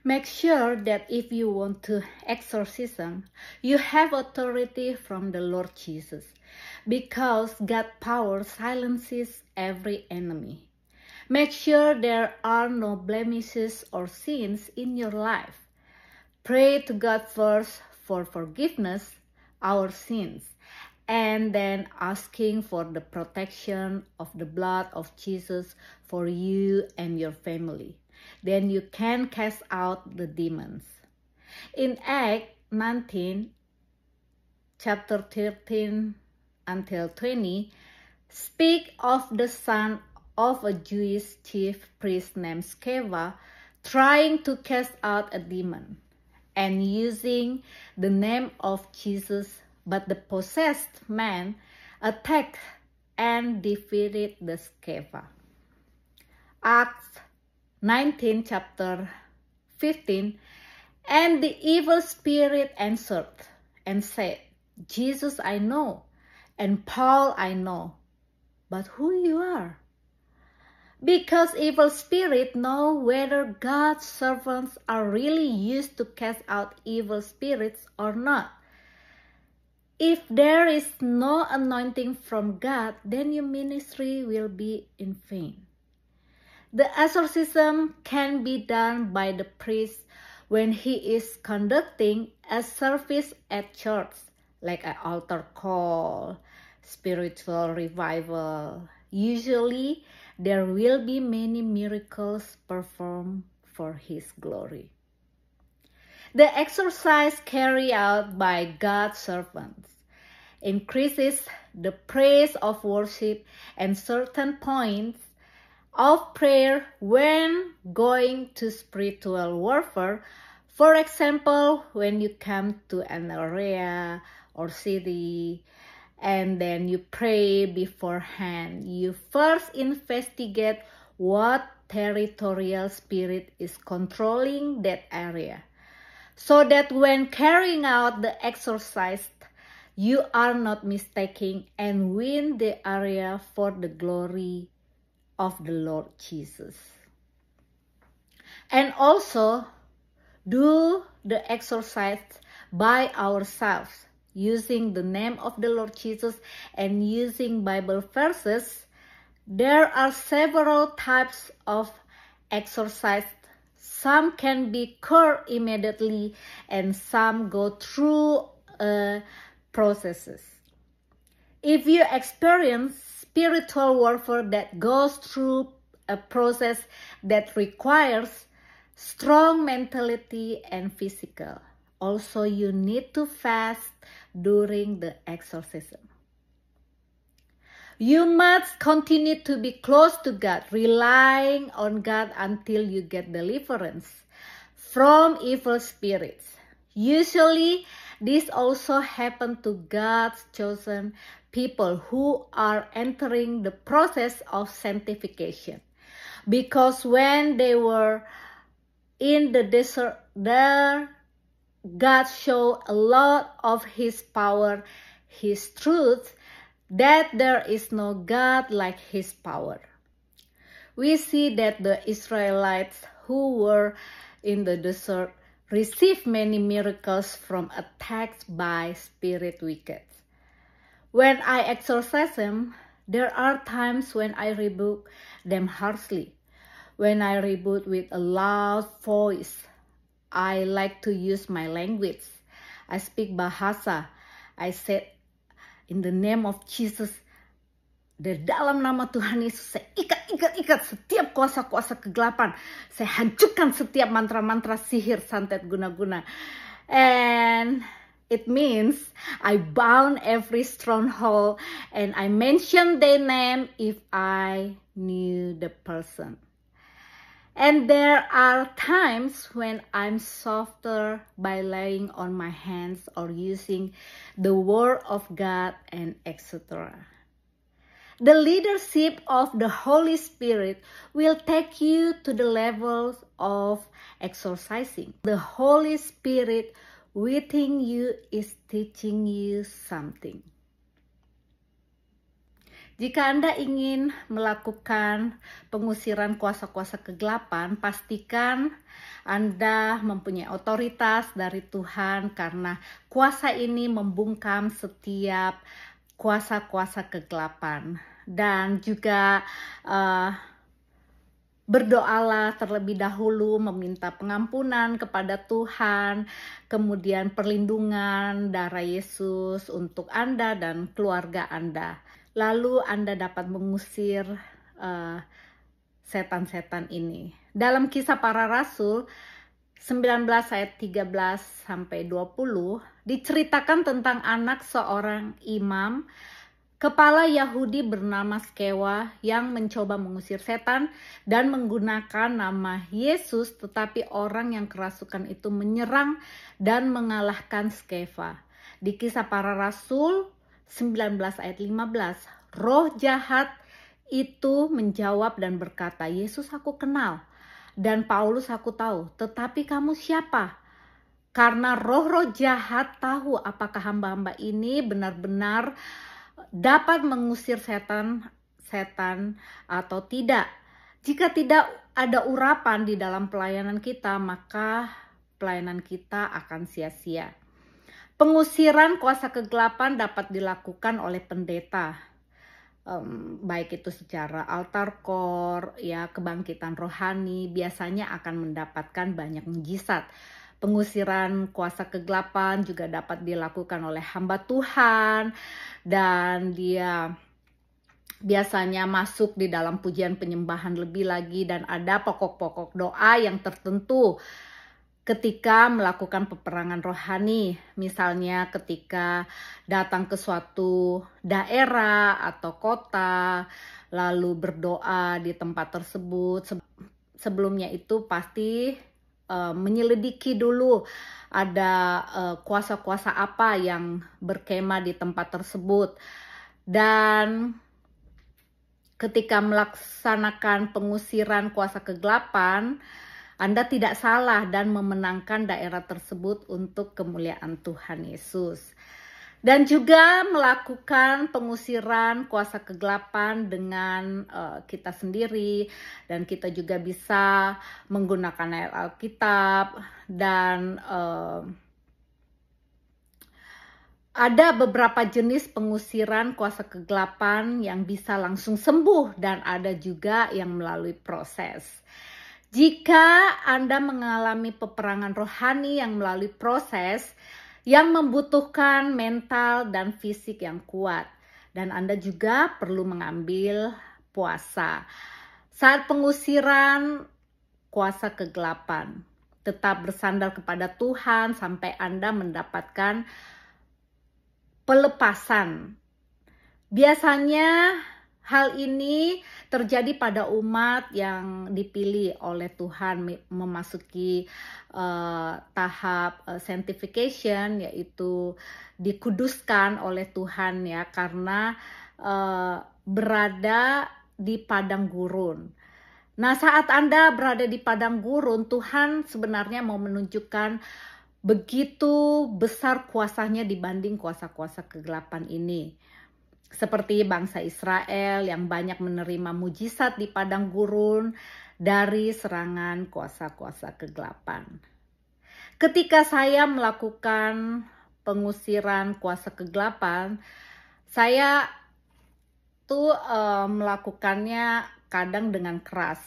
Make sure that if you want to exorcism, you have authority from the Lord Jesus, because God's power silences every enemy. Make sure there are no blemishes or sins in your life. Pray to God first for forgiveness, our sins, and then asking for the protection of the blood of Jesus for you and your family. Then you can cast out the demons. In Acts 19, chapter 13 until 20, speak of the son of a Jewish chief priest named Sceva trying to cast out a demon and using the name of Jesus, but the possessed man attacked and defeated the Sceva. Acts 19, chapter 15, and the evil spirit answered and said, Jesus I know, and Paul I know, but who you are? Because evil spirits know whether God's servants are really used to cast out evil spirits or not. If there is no anointing from God, then your ministry will be in vain. The exorcism can be done by the priest when he is conducting a service at church, like an altar call, spiritual revival. Usually, there will be many miracles performed for His glory. The exercise carried out by God's servants increases the praise of worship and certain points of prayer when going to spiritual warfare. For example, when you come to an area or city and then you pray beforehand, you first investigate what territorial spirit is controlling that area, so that when carrying out the exercise, you are not mistaken and win the area for the glory of the Lord Jesus. And also, do the exercise by ourselves, using the name of the Lord Jesus and using Bible verses. There are several types of exercise. Some can be cured immediately and some go through processes. If you experience spiritual warfare that goes through a process that requires strong mentality and physical, also you need to fast during the exorcism. You must continue to be close to God, relying on God until you get deliverance from evil spirits. Usually, this also happens to God's chosen people who are entering the process of sanctification. Because when they were in the desert, there God showed a lot of His power, His truth, that there is no God like His power. We see that the Israelites who were in the desert received many miracles from attacks by spirit wicked. When I exorcise them, there are times when I rebuke them harshly. When I rebuke with a loud voice, I like to use my language. I speak Bahasa. I said, in the name of Jesus, dari dalam nama Tuhan Yesus, saya ikat setiap kuasa-kuasa kegelapan. Saya hancurkan setiap mantra-mantra sihir, santet, guna-guna. And it means I bound every stronghold and I mention their name if I knew the person. And there are times when I'm softer by laying on my hands or using the word of God and etc. The leadership of the Holy Spirit will take you to the levels of exorcising. The Holy Spirit within you is teaching you something. Jika Anda ingin melakukan pengusiran kuasa-kuasa kegelapan, pastikan Anda mempunyai otoritas dari Tuhan, karena kuasa ini membungkam setiap kuasa-kuasa kegelapan. Dan juga berdoalah terlebih dahulu, meminta pengampunan kepada Tuhan, kemudian perlindungan darah Yesus untuk Anda dan keluarga Anda. Lalu Anda dapat mengusir setan-setan ini. Dalam Kisah Para Rasul 19 ayat 13 sampai 20 diceritakan tentang anak seorang imam kepala Yahudi bernama Skewa yang mencoba mengusir setan dan menggunakan nama Yesus, tetapi orang yang kerasukan itu menyerang dan mengalahkan Skewa. Di Kisah Para Rasul 19 ayat 15, roh jahat itu menjawab dan berkata, Yesus aku kenal dan Paulus aku tahu, tetapi kamu siapa? Karena roh-roh jahat tahu apakah hamba-hamba ini benar-benar dapat mengusir setan atau tidak. Jika tidak ada urapan di dalam pelayanan kita, maka pelayanan kita akan sia-sia. Pengusiran kuasa kegelapan dapat dilakukan oleh pendeta, baik itu secara altar call, ya, kebangkitan rohani, biasanya akan mendapatkan banyak mujizat. Pengusiran kuasa kegelapan juga dapat dilakukan oleh hamba Tuhan, dan dia biasanya masuk di dalam pujian penyembahan lebih lagi, dan ada pokok-pokok doa yang tertentu ketika melakukan peperangan rohani. Misalnya ketika datang ke suatu daerah atau kota, lalu berdoa di tempat tersebut. Sebelumnya itu pasti menyelidiki dulu ada kuasa-kuasa apa yang berkemah di tempat tersebut. Dan ketika melaksanakan pengusiran kuasa kegelapan, Anda tidak salah dan memenangkan daerah tersebut untuk kemuliaan Tuhan Yesus. Dan juga melakukan pengusiran kuasa kegelapan dengan kita sendiri, dan kita juga bisa menggunakan ayat Alkitab, dan ada beberapa jenis pengusiran kuasa kegelapan yang bisa langsung sembuh, dan ada juga yang melalui proses. Jika Anda mengalami peperangan rohani yang melalui proses yang membutuhkan mental dan fisik yang kuat, dan Anda juga perlu mengambil puasa. Saat pengusiran kuasa kegelapan, tetap bersandar kepada Tuhan sampai Anda mendapatkan pelepasan. Biasanya hal ini terjadi pada umat yang dipilih oleh Tuhan memasuki tahap sanctification, yaitu dikuduskan oleh Tuhan, ya, karena berada di padang gurun. Nah, saat Anda berada di padang gurun, Tuhan sebenarnya mau menunjukkan begitu besar kuasanya dibanding kuasa-kuasa kegelapan ini. Seperti bangsa Israel yang banyak menerima mujizat di padang gurun dari serangan kuasa-kuasa kegelapan. Ketika saya melakukan pengusiran kuasa kegelapan, saya tuh melakukannya kadang dengan keras.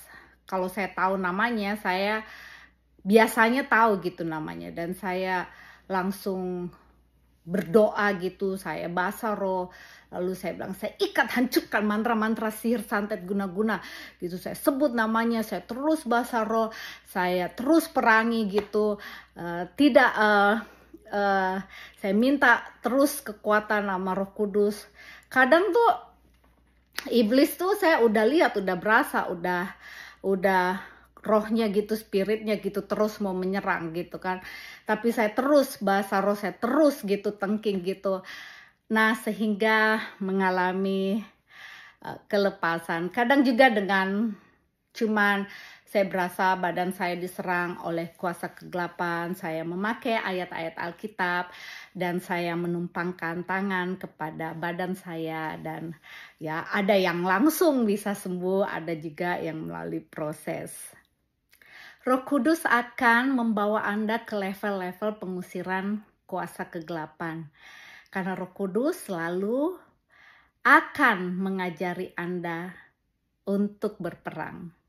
Kalau saya tahu namanya, saya biasanya tahu gitu namanya, dan saya langsung berdoa gitu, saya bahasa roh, lalu saya bilang, saya ikat, hancurkan mantra-mantra sihir, santet, guna-guna gitu. Saya sebut namanya, saya terus bahasa roh, saya terus perangi gitu. Saya minta terus kekuatan nama Roh Kudus. Kadang tuh iblis tuh saya udah lihat, udah berasa, udah rohnya gitu, spiritnya gitu terus mau menyerang gitu kan. Tapi saya terus bahasa roh, saya terus gitu tengking gitu. Nah, sehingga mengalami kelepasan. Kadang juga dengan cuman saya berasa badan saya diserang oleh kuasa kegelapan, saya memakai ayat-ayat Alkitab, dan saya menumpangkan tangan kepada badan saya, dan ya ada yang langsung bisa sembuh, ada juga yang melalui proses. Roh Kudus akan membawa Anda ke level-level pengusiran kuasa kegelapan. Karena Roh Kudus selalu akan mengajari Anda untuk berperang.